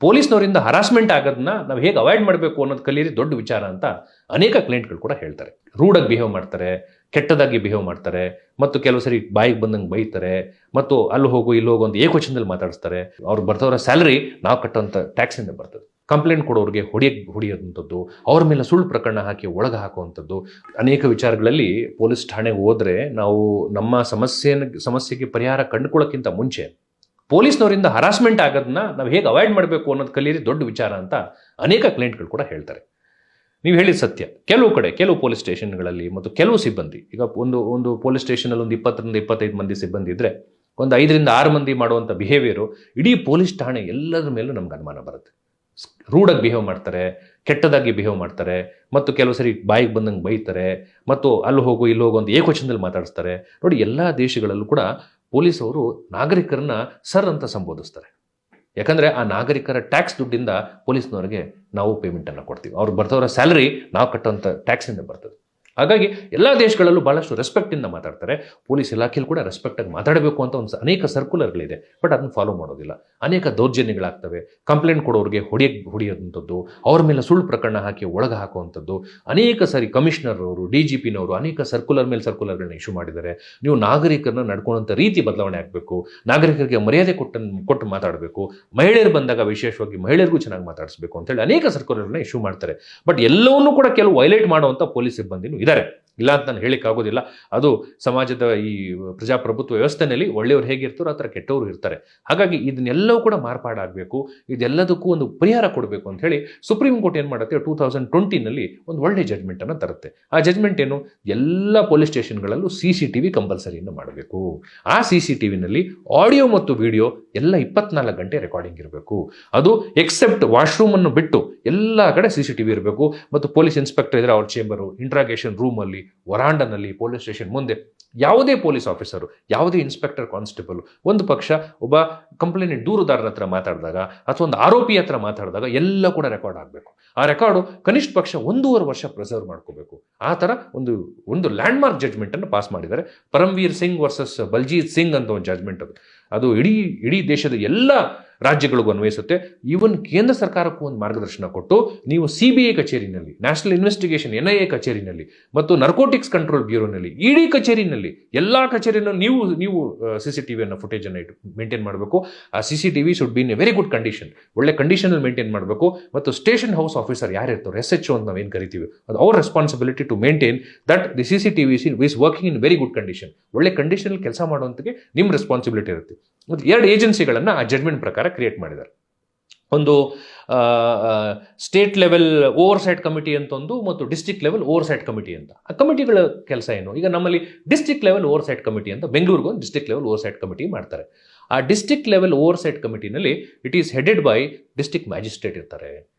ಪೊಲೀಸ್ನವರಿಂದ harassment ಆಗೋದನ್ನ ನಾವು ಹೇಗೆ ಅವಾಯ್ಡ್ ಮಾಡಬೇಕು ಅನ್ನೋದು ಕಲೀರಿ ದೊಡ್ಡ ವಿಚಾರ ಅಂತ ಅನೇಕ ಕ್ಲೈಂಟ್ಗಳು ಕೂಡ ಹೇಳ್ತಾರೆ. ರೂಡಾಗಿ ಬಿಹೇವ್ ಮಾಡ್ತಾರೆ, ಕೆಟ್ಟದಾಗಿ ಬಿಹೇವ್ ಮಾಡ್ತಾರೆ, ಮತ್ತು ಕೆಲವು ಸರಿ ಬಾಯಿಗೆ ಬಂದಂಗೆ ಬೈತಾರೆ, ಮತ್ತು ಅಲ್ಲಿ ಹೋಗು ಇಲ್ಲಿ ಹೋಗು ಅಂತ ಏಕವಚನದಲ್ಲಿ ಮಾತಾಡಿಸ್ತಾರೆ. ಅವ್ರು ಬರ್ತವರ ಸ್ಯಾಲರಿ ನಾವು ಕಟ್ಟೋಂಥ ಟ್ಯಾಕ್ಸಿಂದ ಬರ್ತದೆ. ಕಂಪ್ಲೇಂಟ್ ಕೊಡೋರಿಗೆ ಹೊಡೆಯೋದಂಥದ್ದು, ಅವ್ರ ಮೇಲೆ ಸುಳ್ಳು ಪ್ರಕರಣ ಹಾಕಿ ಒಳಗೆ ಹಾಕುವಂಥದ್ದು, ಅನೇಕ ವಿಚಾರಗಳಲ್ಲಿ ಪೊಲೀಸ್ ಠಾಣೆಗೆ ಹೋದರೆ ನಾವು ನಮ್ಮ ಸಮಸ್ಯೆಗೆ ಪರಿಹಾರ ಕಂಡುಕೊಳ್ಳೋಕ್ಕಿಂತ ಮುಂಚೆ ಪೊಲೀಸ್ನವರಿಂದ ಹರಾಸ್ಮೆಂಟ್ ಆಗೋದನ್ನ ನಾವು ಹೇಗೆ ಅವಾಯ್ಡ್ ಮಾಡಬೇಕು ಅನ್ನೋದು ಕಲೀರಿ ದೊಡ್ಡ ವಿಚಾರ ಅಂತ ಅನೇಕ ಕ್ಲೈಂಟ್ಗಳು ಕೂಡ ಹೇಳ್ತಾರೆ. ನೀವು ಹೇಳಿದ ಸತ್ಯ. ಕೆಲವು ಪೊಲೀಸ್ ಸ್ಟೇಷನ್ಗಳಲ್ಲಿ ಮತ್ತು ಕೆಲವು ಸಿಬ್ಬಂದಿ, ಈಗ ಒಂದು ಪೊಲೀಸ್ ಸ್ಟೇಷನಲ್ಲಿ ಒಂದು 20-25 ಮಂದಿ ಸಿಬ್ಬಂದಿ ಇದ್ದರೆ ಒಂದು 5-6 ಮಂದಿ ಮಾಡುವಂಥ ಬಿಹೇವಿಯರು ಇಡೀ ಪೊಲೀಸ್ ಠಾಣೆ ಎಲ್ಲರ ಮೇಲೂ ನಮ್ಗೆ ಅನುಮಾನ ಬರುತ್ತೆ. ರೂಡಾಗಿ ಬಿಹೇವ್ ಮಾಡ್ತಾರೆ, ಕೆಟ್ಟದಾಗಿ ಬಿಹೇವ್ ಮಾಡ್ತಾರೆ, ಮತ್ತು ಕೆಲವು ಸರಿ ಬಾಯಿಗೆ ಬಂದಂಗೆ ಬೈತಾರೆ, ಮತ್ತು ಅಲ್ಲಿ ಹೋಗು ಇಲ್ಲಿ ಹೋಗು ಅಂತ ಏಕವಚನದಲ್ಲಿ ಮಾತಾಡಿಸ್ತಾರೆ. ನೋಡಿ, ಎಲ್ಲ ದೇಶಗಳಲ್ಲೂ ಕೂಡ ಪೊಲೀಸವರು ನಾಗರಿಕರನ್ನ ಸರ್ ಅಂತ ಸಂಬೋಧಿಸ್ತಾರೆ. ಯಾಕಂದರೆ ಆ ನಾಗರಿಕರ ಟ್ಯಾಕ್ಸ್ ದುಡ್ಡಿಂದ ಪೊಲೀಸ್ನವರಿಗೆ ನಾವು ಪೇಮೆಂಟನ್ನು ಕೊಡ್ತೀವಿ. ಅವ್ರು ಬರ್ತವರ ಸ್ಯಾಲರಿ ನಾವು ಕಟ್ಟೋಂಥ ಟ್ಯಾಕ್ಸಿಂದ ಬರ್ತದೆ. ಹಾಗಾಗಿ ಎಲ್ಲ ದೇಶಗಳಲ್ಲೂ ಭಾಳಷ್ಟು ರೆಸ್ಪೆಕ್ಟಿಂದ ಮಾತಾಡ್ತಾರೆ. ಪೊಲೀಸ್ ಇಲಾಖೆಯಲ್ಲಿ ಕೂಡ ರೆಸ್ಪೆಕ್ಟಾಗಿ ಮಾತಾಡಬೇಕು ಅಂತ ಅನೇಕ ಸರ್ಕ್ಯುಲರ್ಗಳಿದೆ, ಬಟ್ ಅದನ್ನು ಫಾಲೋ ಮಾಡೋದಿಲ್ಲ. ಅನೇಕ ದೌರ್ಜನ್ಯಗಳಾಗ್ತವೆ. ಕಂಪ್ಲೇಂಟ್ ಕೊಡೋರಿಗೆ ಹೊಡೆಯೋದಂಥದ್ದು, ಅವ್ರ ಮೇಲೆ ಸುಳ್ಳು ಪ್ರಕರಣ ಹಾಕಿ ಒಳಗೆ ಹಾಕುವಂಥದ್ದು. ಅನೇಕ ಸಾರಿ ಕಮಿಷನರ್ ಅವರು, DGPನವರು ಅನೇಕ ಸರ್ಕ್ಯುಲರ್ಗಳನ್ನ ಇಶ್ಯೂ ಮಾಡಿದ್ದಾರೆ. ನೀವು ನಾಗರಿಕರನ್ನ ನಡ್ಕೊಳ್ಳೋಂಥ ರೀತಿ ಬದಲಾವಣೆ ಆಗಬೇಕು, ನಾಗರಿಕರಿಗೆ ಮರ್ಯಾದೆ ಕೊಟ್ಟು ಮಾತಾಡಬೇಕು, ಮಹಿಳೆಯರು ಬಂದಾಗ ವಿಶೇಷವಾಗಿ ಮಹಿಳೆಯರಿಗೂ ಚೆನ್ನಾಗಿ ಮಾತಾಡಿಸ್ಬೇಕು ಅಂತೇಳಿ ಅನೇಕ ಸರ್ಕ್ಯುಲರ್ಗಳನ್ನ ಇಶ್ಯೂ ಮಾಡ್ತಾರೆ. ಬಟ್ ಎಲ್ಲವನ್ನೂ ಕೂಡ ಕೆಲವು ವೈಲೇಟ್ ಮಾಡುವಂಥ ಪೊಲೀಸ್ ಸಿಬ್ಬಂದಿನೂ ಇದ್ದಾರೆ, ಇಲ್ಲ ಅಂತ ನಾನು ಹೇಳಿಕ್ಕಾಗೋದಿಲ್ಲ. ಅದು ಸಮಾಜದ ಈ ಪ್ರಜಾಪ್ರಭುತ್ವ ವ್ಯವಸ್ಥೆಯಲ್ಲಿ ಒಳ್ಳೆಯವರು ಹೇಗಿರ್ತಾರೋ ಆ ಥರ ಕೆಟ್ಟವರು ಇರ್ತಾರೆ. ಹಾಗಾಗಿ ಇದನ್ನೆಲ್ಲವೂ ಕೂಡ ಮಾರ್ಪಾಡಾಗಬೇಕು, ಇದೆಲ್ಲದಕ್ಕೂ ಒಂದು ಪರಿಹಾರ ಕೊಡಬೇಕು ಅಂತ ಹೇಳಿ ಸುಪ್ರೀಂ ಕೋರ್ಟ್ ಏನು ಮಾಡುತ್ತೆ, 2020ನಲ್ಲಿ ಒಂದು ಒಳ್ಳೆಯ ಜಡ್ಮೆಂಟನ್ನು ತರುತ್ತೆ. ಆ ಜಡ್ಮೆಂಟ್ ಏನು, ಎಲ್ಲ ಪೊಲೀಸ್ ಸ್ಟೇಷನ್ಗಳಲ್ಲೂ CCTV ಕಂಪಲ್ಸರಿಯನ್ನು ಮಾಡಬೇಕು. ಆ CCTVನಲ್ಲಿ ಆಡಿಯೋ ಮತ್ತು ವಿಡಿಯೋ ಎಲ್ಲ 24 ಗಂಟೆ ರೆಕಾರ್ಡಿಂಗ್ ಇರಬೇಕು. ಅದು ಎಕ್ಸೆಪ್ಟ್ ವಾಶ್ರೂಮನ್ನು ಬಿಟ್ಟು ಎಲ್ಲ ಕಡೆ CCTV ಇರಬೇಕು. ಮತ್ತು ಪೊಲೀಸ್ ಇನ್ಸ್ಪೆಕ್ಟರ್ ಇದ್ದರೆ ಅವ್ರ ಚೇಂಬರು, ಇಂಟ್ರಾಗೇಷನ್ ರೂಮಲ್ಲಿ, ವರಾಂಡನಲ್ಲಿ, ಪೊಲೀಸ್ ಸ್ಟೇಷನ್ ಮುಂದೆ ಯಾವುದೇ ಪೊಲೀಸ್ ಆಫೀಸರು, ಯಾವುದೇ ಇನ್ಸ್ಪೆಕ್ಟರ್, ಕಾನ್ಸ್ಟೇಬಲ್ ಒಂದು ಪಕ್ಷ ಒಬ್ಬ ಕಂಪ್ಲೇಂಟ್ ದೂರುದಾರರ ಹತ್ರ ಮಾತಾಡಿದಾಗ ಅಥವಾ ಒಂದು ಆರೋಪಿ ಹತ್ರ ಮಾತಾಡಿದಾಗ ಎಲ್ಲ ಕೂಡ ರೆಕಾರ್ಡ್ ಆಗಬೇಕು. ಆ ರೆಕಾರ್ಡು ಕನಿಷ್ಠ ಪಕ್ಷ 1.5 ವರ್ಷ ಪ್ರಿಸರ್ವ್ ಮಾಡ್ಕೋಬೇಕು. ಆ ಥರ ಒಂದು ಲ್ಯಾಂಡ್ಮಾರ್ಕ್ ಜಡ್ಜ್ಮೆಂಟನ್ನು ಪಾಸ್ ಮಾಡಿದ್ದಾರೆ. ಪರಮ್ವೀರ್ ಸಿಂಗ್ ವರ್ಸಸ್ ಬಲ್ಜೀತ್ ಸಿಂಗ್ ಅಂತ ಒಂದು ಜಡ್ಜ್ಮೆಂಟ್ ಅದು ಇಡೀ ದೇಶದ ಎಲ್ಲ ರಾಜ್ಯಗಳಿಗೂ ಅನ್ವಯಿಸುತ್ತೆ. ಈವನ್ ಕೇಂದ್ರ ಸರ್ಕಾರಕ್ಕೂ ಒಂದು ಮಾರ್ಗದರ್ಶನ ಕೊಟ್ಟು, ನೀವು CBI ಕಚೇರಿನಲ್ಲಿ, ನ್ಯಾಷನಲ್ ಇನ್ವೆಸ್ಟಿಗೇಷನ್ NIA ಕಚೇರಿನಲ್ಲಿ, ಮತ್ತು ನಾರ್ಕೋಟಿಕ್ಸ್ ಕಂಟ್ರೋಲ್ ಬ್ಯೂರೋನಲ್ಲಿ, ED ಕಚೇರಿನಲ್ಲಿ, ಎಲ್ಲ ಕಚೇರಿನಲ್ಲಿ ನೀವು CCTVಯನ್ನು ಫುಟೇಜನ್ನು ಮೇಂಟೈನ್ ಮಾಡಬೇಕು. ಆ CCTV should be in a very good condition, ಒಳ್ಳೆ ಕಂಡೀಷನಲ್ಲಿ ಮೇಂಟೈನ್ ಮಾಡಬೇಕು. ಮತ್ತು ಸ್ಟೇಷನ್ ಹೌಸ್ ಆಫೀಸರ್ ಯಾರಿರ್ತಾರೆ, SHO ಅಂತ ನಾವೇನು ಕರಿತೀವಿ, ಅದು ಅವ್ರ responsibility to maintain that the CCTV is working in very good condition. ಒಳ್ಳೆ ಕಂಡೀಷನಲ್ಲಿ ಕೆಲಸ ಮಾಡುವಂಥಕ್ಕೆ ನಿಮ್ಮ ರೆಸ್ಪಾನ್ಸಿಬಿಲಿಟಿ ಇರುತ್ತೆ. ಮತ್ತು 2 ಏಜೆನ್ಸಿಗಳನ್ನು ಆ ಜಡ್ಮೆಂಟ್ ಪ್ರಕಾರ ಕ್ರಿಯೇಟ್ ಮಾಡಿದ್ದಾರೆ. ಒಂದು ಸ್ಟೇಟ್ ಲೆವೆಲ್ ಓವರ್ಸೈಟ್ ಕಮಿಟಿ ಅಂತ ಒಂದು, ಮತ್ತು ಡಿಸ್ಟ್ರಿಕ್ಟ್ ಲೆವೆಲ್ ಓವರ್ಸೈಟ್ ಕಮಿಟಿ ಅಂತ. ಆ ಕಮಿಟಿಗಳ ಕೆಲಸ ಏನು, ಈಗ ನಮ್ಮಲ್ಲಿ ಡಿಸ್ಟ್ರಿಕ್ಟ್ ಲೆವೆಲ್ ಓವರ್ಸೈಟ್ ಕಮಿಟಿ ಅಂತ ಬೆಂಗಳೂರಿಗೂ ಒಂದು ಡಿಸ್ಟ್ರಿಕ್ಟ್ ಲೆವೆಲ್ ಓವರ್ಸೈಟ್ ಕಮಿಟಿ ಮಾಡ್ತಾರೆ. ಆ ಡಿಸ್ಟ್ರಿಕ್ಟ್ ಲೆವೆಲ್ ಓವರ್ಸೈಟ್ ಕಮಿಟಿನಲ್ಲಿ it is headed by district magistrate ಇರ್ತಾರೆ.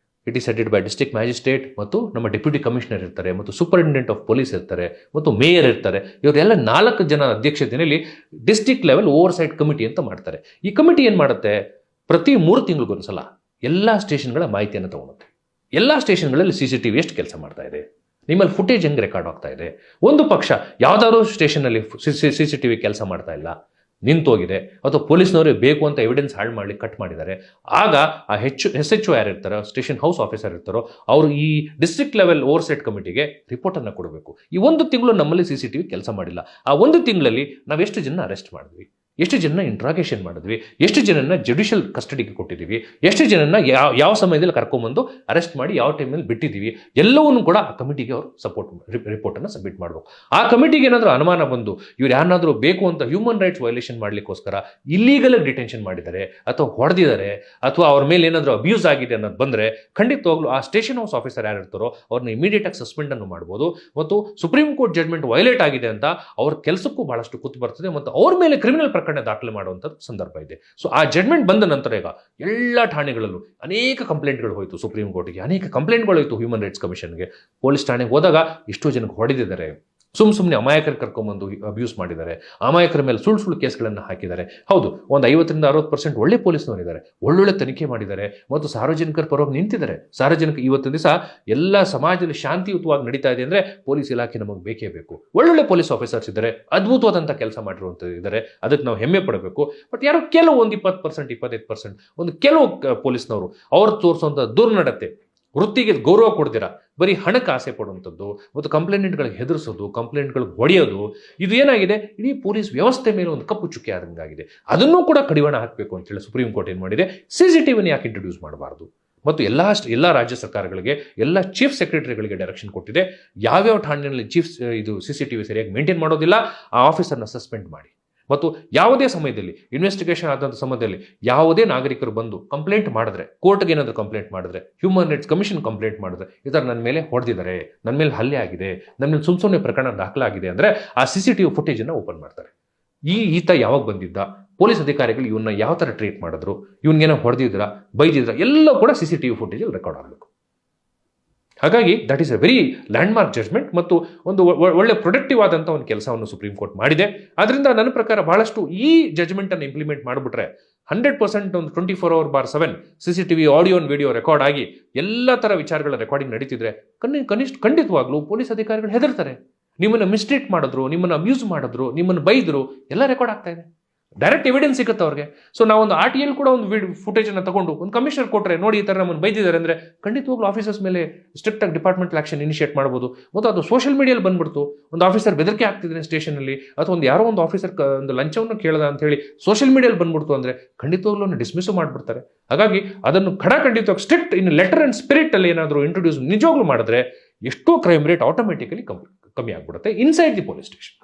It is headed by district magistrate, ಮತ್ತು ನಮ್ಮ ಡೆಪ್ಯೂಟಿ ಕಮಿಷನರ್ ಇರ್ತಾರೆ, ಮತ್ತು ಸೂಪರಿಂಟೆಂಡೆಂಟ್ ಆಫ್ ಪೊಲೀಸ್ ಇರ್ತಾರೆ, ಮತ್ತು ಮೇಯರ್ ಇರ್ತಾರೆ. ಇವರೆಲ್ಲ 4 ಜನ ಅಧ್ಯಕ್ಷತೆಯಲ್ಲಿ ಡಿಸ್ಟ್ರಿಕ್ಟ್ ಲೆವೆಲ್ ಓವರ್ಸೈಟ್ ಕಮಿಟಿ ಅಂತ ಮಾಡ್ತಾರೆ. ಈ ಕಮಿಟಿ ಏನು ಮಾಡುತ್ತೆ, ಪ್ರತಿ 3 ತಿಂಗಳಿಗೊಂದ್ಸಲ ಎಲ್ಲ ಸ್ಟೇಷನ್ಗಳ ಮಾಹಿತಿಯನ್ನು ತಗೊಳುತ್ತೆ. ಎಲ್ಲ ಸ್ಟೇಷನ್ಗಳಲ್ಲಿ CCTV ಎಷ್ಟು ಕೆಲಸ ಮಾಡ್ತಾ ಇದೆ, ನಿಮ್ಮಲ್ಲಿ ಫುಟೇಜ್ ಹೆಂಗೆ ರೆಕಾರ್ಡ್ ಆಗ್ತಾ ಇದೆ. ಒಂದು ಪಕ್ಷ ಯಾವುದಾದ್ರೂ ಸ್ಟೇಷನ್ನಲ್ಲಿ CCTV ಕೆಲಸ ಮಾಡ್ತಾ ಇಲ್ಲ, ನಿಂತೋಗಿದೆ, ಅಥವಾ ಪೊಲೀಸ್ನವರೇ ಬೇಕು ಅಂತ ಎವಿಡೆನ್ಸ್ ಹಾಳು ಮಾಡಲಿಕ್ಕೆ ಕಟ್ ಮಾಡಿದ್ದಾರೆ, ಆಗ ಆ SHO ಯಾರಿರ್ತಾರೋ, ಸ್ಟೇಷನ್ ಹೌಸ್ ಆಫೀಸರ್ ಇರ್ತಾರೋ, ಅವರು ಈ ಡಿಸ್ಟ್ರಿಕ್ಟ್ ಲೆವೆಲ್ ಓವರ್ಸೈಟ್ ಕಮಿಟಿಗೆ ರಿಪೋರ್ಟನ್ನು ಕೊಡಬೇಕು. ಈ 1 ತಿಂಗಳು ನಮ್ಮಲ್ಲಿ CCTV ಕೆಲಸ ಮಾಡಿಲ್ಲ, ಆ 1 ತಿಂಗಳಲ್ಲಿ ನಾವು ಎಷ್ಟು ಜನ ಅರೆಸ್ಟ್ ಮಾಡಿದ್ವಿ, ಎಷ್ಟು ಜನ ಇಂಟ್ರಾಗೇಷನ್ ಮಾಡಿದ್ವಿ, ಎಷ್ಟು ಜನನ ಜುಡಿಷಿಯಲ್ ಕಸ್ಟಡಿಗೆ ಕೊಟ್ಟಿದ್ದೀವಿ, ಎಷ್ಟು ಜನನ ಯಾವ ಸಮಯದಲ್ಲಿ ಕರ್ಕೊಂಬಂದು ಅರೆಸ್ಟ್ ಮಾಡಿ ಯಾವ ಟೈಮಲ್ಲಿ ಬಿಟ್ಟಿದ್ದೀವಿ, ಎಲ್ಲವನ್ನೂ ಕೂಡ ಆ ಕಮಿಟಿಗೆ ಅವರು ರಿಪೋರ್ಟನ್ನು ಸಬ್ಮಿಟ್ ಮಾಡಬೇಕು. ಆ ಕಮಿಟಿಗೆ ಏನಾದರೂ ಅನುಮಾನ ಬಂದು ಇವ್ರು ಯಾರನ್ನಾದರೂ ಬೇಕು ಅಂತ ಹ್ಯೂಮನ್ ರೈಟ್ಸ್ ವೈಲೇಷನ್ ಮಾಡಲಿಕ್ಕೋಸ್ಕರ ಇಲ್ಲೀಗಲಾಗಿ ಡಿಟೆನ್ಷನ್ ಮಾಡಿದ್ದಾರೆ, ಅಥವಾ ಹೊಡೆದಿದ್ದಾರೆ, ಅಥವಾ ಅವ್ರ ಮೇಲೆ ಏನಾದರೂ ಅಬ್ಯೂಸ್ ಆಗಿದೆ ಅನ್ನೋದು ಬಂದರೆ, ಖಂಡಿತವಾಗ್ಲೂ ಆ ಸ್ಟೇಷನ್ ಹೌಸ್ ಆಫೀಸರ್ ಯಾರಿರ್ತಾರೋ ಅವ್ರನ್ನ ಇಮಿಡಿಯೇಟಾಗಿ ಸಸ್ಪೆಂಡನ್ನು ಮಾಡ್ಬೋದು. ಮತ್ತು ಸುಪ್ರೀಂ ಕೋರ್ಟ್ ಜಡ್ಮೆಂಟ್ ವೈಲೇಟ್ ಆಗಿದೆ ಅಂತ ಅವ್ರ ಕೆಲಸಕ್ಕೂ ಬಹಳಷ್ಟು ಕುತ್ತು ಬರ್ತದೆ, ಮತ್ತು ಅವ್ರ ಮೇಲೆ ಕ್ರಿಮಿನಲ್ ಪ್ರಕರಣ ದಾಖಲೆ ಮಾಡುವಂಥದ್ದು ಸಂದರ್ಭ ಇದೆ. ಸೊ ಆ ಜಡ್ಮೆಂಟ್ ಬಂದ ನಂತರ ಈಗ ಎಲ್ಲ ಠಾಣೆಗಳಲ್ಲೂ ಅನೇಕ ಕಂಪ್ಲೇಂಟ್ಗಳು ಹೋಯಿತು, ಸುಪ್ರೀಂ ಕೋರ್ಟ್ಗೆ ಅನೇಕ ಕಂಪ್ಲೇಂಟ್ಗಳು ಹೋಯಿತು, ಹ್ಯೂಮನ್ ರೈಟ್ಸ್ ಕಮಿಷನ್ಗೆ. ಪೊಲೀಸ್ ಠಾಣೆಗೆ ಹೋದಾಗ ಎಷ್ಟೋ ಜನಕ್ಕೆ ಹೊಡೆದಿದ್ದಾರೆ, ಸುಮ್ಮನೆ ಅಮಾಯಕರು ಕರ್ಕೊಂಬಂದು ಅಬ್ಯೂಸ್ ಮಾಡಿದ್ದಾರೆ, ಅಮಾಯಕರ ಮೇಲೆ ಸುಳ್ಳು ಕೇಸ್ಗಳನ್ನು ಹಾಕಿದ್ದಾರೆ. ಹೌದು, ಒಂದು 50-60% ಒಳ್ಳೆ ಪೊಲೀಸ್ನವರು ಇದ್ದಾರೆ, ಒಳ್ಳೊಳ್ಳೆ ತನಿಖೆ ಮಾಡಿದ್ದಾರೆ ಮತ್ತು ಸಾರ್ವಜನಿಕರ ಪರವಾಗಿ ನಿಂತಿದ್ದಾರೆ. ಸಾರ್ವಜನಿಕ ಇವತ್ತಿನ ದಿವಸ ಎಲ್ಲ ಸಮಾಜದಲ್ಲಿ ಶಾಂತಿಯುತವಾಗಿ ನಡೀತಾ ಇದೆ ಅಂದರೆ ಪೊಲೀಸ್ ಇಲಾಖೆ ನಮಗೆ ಬೇಕೇ ಬೇಕು. ಒಳ್ಳೊಳ್ಳೆ ಪೊಲೀಸ್ ಆಫೀಸರ್ಸ್ ಇದ್ದಾರೆ, ಅದ್ಭುತವಾದಂಥ ಕೆಲಸ ಮಾಡಿರುವಂಥದ್ದು ಇದ್ದಾರೆ, ಅದಕ್ಕೆ ನಾವು ಹೆಮ್ಮೆ ಪಡಬೇಕು. ಬಟ್ ಯಾರೋ ಕೆಲವು ಒಂದು 20%, 25% ಒಂದು ಕೆಲವು ಪೊಲೀಸ್ನವರು ಅವ್ರು ತೋರಿಸುವಂಥ ದುರ್ನಡತೆ, ವೃತ್ತಿಗೆ ಗೌರವ ಕೊಡ್ತೀರಾ, ಬರೀ ಹಣಕ್ಕೆ ಆಸೆ ಪಡುವಂಥದ್ದು ಮತ್ತು ಕಂಪ್ಲೇಂಟ್ಗಳಿಗೆ ಹೆದರಿಸೋದು, ಕಂಪ್ಲೇಂಟ್ಗಳಿಗೆ ಹೊಡೆಯೋದು, ಇದು ಏನಾಗಿದೆ ಇಡೀ ಪೊಲೀಸ್ ವ್ಯವಸ್ಥೆ ಮೇಲೆ ಒಂದು ಕಪ್ಪು ಚುಕ್ಕೆ ಆದಂಗಾಗಿದೆ. ಅದನ್ನೂ ಕೂಡ ಕಡಿವಾಣ ಹಾಕಬೇಕು ಅಂತೇಳಿ ಸುಪ್ರೀಂ ಕೋರ್ಟ್ ಏನು ಮಾಡಿದೆ, CCTVನ ಯಾಕೆ ಇಂಟ್ರೊಡ್ಯೂಸ್ ಮಾಡಬಾರ್ದು ಮತ್ತು ಎಲ್ಲ ರಾಜ್ಯ ಸರ್ಕಾರಗಳಿಗೆ, ಎಲ್ಲ ಚೀಫ್ ಸೆಕ್ರೆಟರಿಗಳಿಗೆ ಡೈರೆಕ್ಷನ್ ಕೊಟ್ಟಿದೆ. ಯಾವ್ಯಾವ ಠಾಣೆಯಲ್ಲಿ CCTV ಸರಿಯಾಗಿ ಮೇಂಟೈನ್ ಮಾಡೋದಿಲ್ಲ, ಆ ಆಫೀಸರ್ನ ಸಸ್ಪೆಂಡ್ ಮಾಡಿ. ಮತ್ತು ಯಾವುದೇ ಸಮಯದಲ್ಲಿ ಇನ್ವೆಸ್ಟಿಗೇಷನ್ ಆದಂಥ ಸಮಯದಲ್ಲಿ ಯಾವುದೇ ನಾಗರಿಕರು ಬಂದು ಕಂಪ್ಲೇಂಟ್ ಮಾಡಿದ್ರೆ, ಕೋರ್ಟ್ಗೆ ಏನಾದರೂ ಕಂಪ್ಲೇಂಟ್ ಮಾಡಿದ್ರೆ, ಹ್ಯೂಮನ್ ರೈಟ್ಸ್ ಕಮಿಷನ್ ಕಂಪ್ಲೇಂಟ್ ಮಾಡಿದ್ರೆ, ಈ ಥರ ನನ್ನ ಮೇಲೆ ಹೊಡೆದಿದ್ದಾರೆ, ನನ್ನ ಮೇಲೆ ಹಲ್ಲೆ ಆಗಿದೆ, ನನ್ನ ಮೇಲೆ ಸುಮ್ಮನೆ ಪ್ರಕರಣ ದಾಖಲಾಗಿದೆ ಅಂದರೆ ಆ CCTV ಫುಟೇಜನ್ನು ಓಪನ್ ಮಾಡ್ತಾರೆ. ಈತ ಯಾವಾಗ ಬಂದಿದ್ದ, ಪೊಲೀಸ್ ಅಧಿಕಾರಿಗಳು ಇವನ್ನ ಯಾವ ಥರ ಟ್ರೀಟ್ ಮಾಡಿದ್ರು, ಇವನ್ಗೇನೋ ಹೊಡೆದಿದ್ರ, ಬೈದಿದ್ರ, ಎಲ್ಲ ಕೂಡ CCTV ಫುಟೇಜಲ್ಲಿ ರೆಕಾರ್ಡ್ ಆಗಬೇಕು. ಹಾಗಾಗಿ that is a very landmark judgement ಮತ್ತು ಒಂದು ಒಳ್ಳೆ ಪ್ರೊಡಕ್ಟಿವ್ ಆದಂಥ ಒಂದು ಕೆಲಸವನ್ನು ಸುಪ್ರೀಂ ಕೋರ್ಟ್ ಮಾಡಿದೆ. ಅದರಿಂದ ನನ್ನ ಪ್ರಕಾರ ಬಹಳಷ್ಟು ಈ ಜಡ್ಜ್ಮೆಂಟನ್ನು ಇಂಪ್ಲಿಮೆಂಟ್ ಮಾಡಿಬಿಟ್ರೆ 100% ಒಂದು 24/7 CCTV audio and video record ಆಗಿ ಎಲ್ಲ ಥರ ವಿಚಾರಗಳ ರೆಕಾರ್ಡಿಂಗ್ ನಡೀತಿದ್ರೆ ಖಂಡಿತವಾಗ್ಲೂ ಪೊಲೀಸ್ ಅಧಿಕಾರಿಗಳು ಹೆದರ್ತಾರೆ. ನಿಮ್ಮನ್ನು ಮಿಸ್ಟ್ರೀಟ್ ಮಾಡಿದ್ರು, ನಿಮ್ಮನ್ನು ಅಬ್ಯೂಸ್ ಮಾಡಿದ್ರು, ನಿಮ್ಮನ್ನು ಬೈದ್ರು, ಎಲ್ಲ ರೆಕಾರ್ಡ್ ಆಗ್ತಾ ಇದೆ. ಡೈರೆಕ್ಟ್ ಎವಿಡೆನ್ಸ್ ಸಿಗುತ್ತೆ ಅವ್ರಿಗೆ. ಸೊ ನಾವೊಂದು RTL ಕೂಡ ಒಂದು ಫುಟೇಜನ್ನು ತಗೊಂಡು ಒಂದು ಕಮಿಷನರ್ ಕೊಟ್ಟರೆ, ನೋಡಿ ಈ ಥರ ನಮ್ಮನ್ನು ಬೈದಿದ್ದಾರೆ ಅಂದರೆ ಖಂಡಿತವಾಗ್ಲೂ ಆಫೀಸರ್ಸ್ ಮೇಲೆ ಸ್ಟ್ರಿಕ್ಟ್ ಆಗಿ ಡಿಪಾರ್ಟ್ಮೆಂಟಲ್ ಆಕ್ಷನ್ ಇನಿಷಿಯೇಟ್ ಮಾಡ್ಬೋದು. ಮತ್ತು ಅದು ಸೋಷಿಯಲ್ ಮೀಡಿಯಲ್ಲಿ ಬಂದ್ಬಿಡ್ತು, ಒಂದು ಆಫೀಸರ್ ಬೆದರಿಕೆ ಆಗ್ತಿದ್ದಾನೆ ಸ್ಟೇಷನಲ್ಲಿ, ಅಥವಾ ಯಾರೋ ಒಂದು ಆಫೀಸರ್ ಒಂದು ಲಂಚವನ್ನು ಕೇಳ್ದ ಅಂತ ಹೇಳಿ ಸೋಷಿಯಲ್ ಮೀಡಿಯಲ್ಲಿ ಬಂದ್ಬಿಡ್ತು ಅಂದರೆ ಖಂಡಿತವಾಗ್ಲೂ ಡಿಸ್ಮಿಸ್ಸು ಮಾಡಿಬಿಡ್ತಾರೆ. ಹಾಗಾಗಿ ಅದನ್ನು ಖಂಡಿತವಾಗಿ strict in letter and spirit ಅಲ್ಲಿ ಏನಾದರೂ ಇಂಟ್ರೊಡ್ಯೂಸ್ ನಿಜವಾಗ್ಲೂ ಮಾಡಿದ್ರೆ ಎಷ್ಟೋ ಕ್ರೈಮ್ ರೇಟ್ ಆಟೋಮೆಟಿಕಲಿ ಕಮ್ಮಿ ಆಗ್ಬಿಡುತ್ತೆ ಇನ್ಸೈಡ್ ದಿ ಪೊಲೀಸ್ ಸ್ಟೇಷನ್.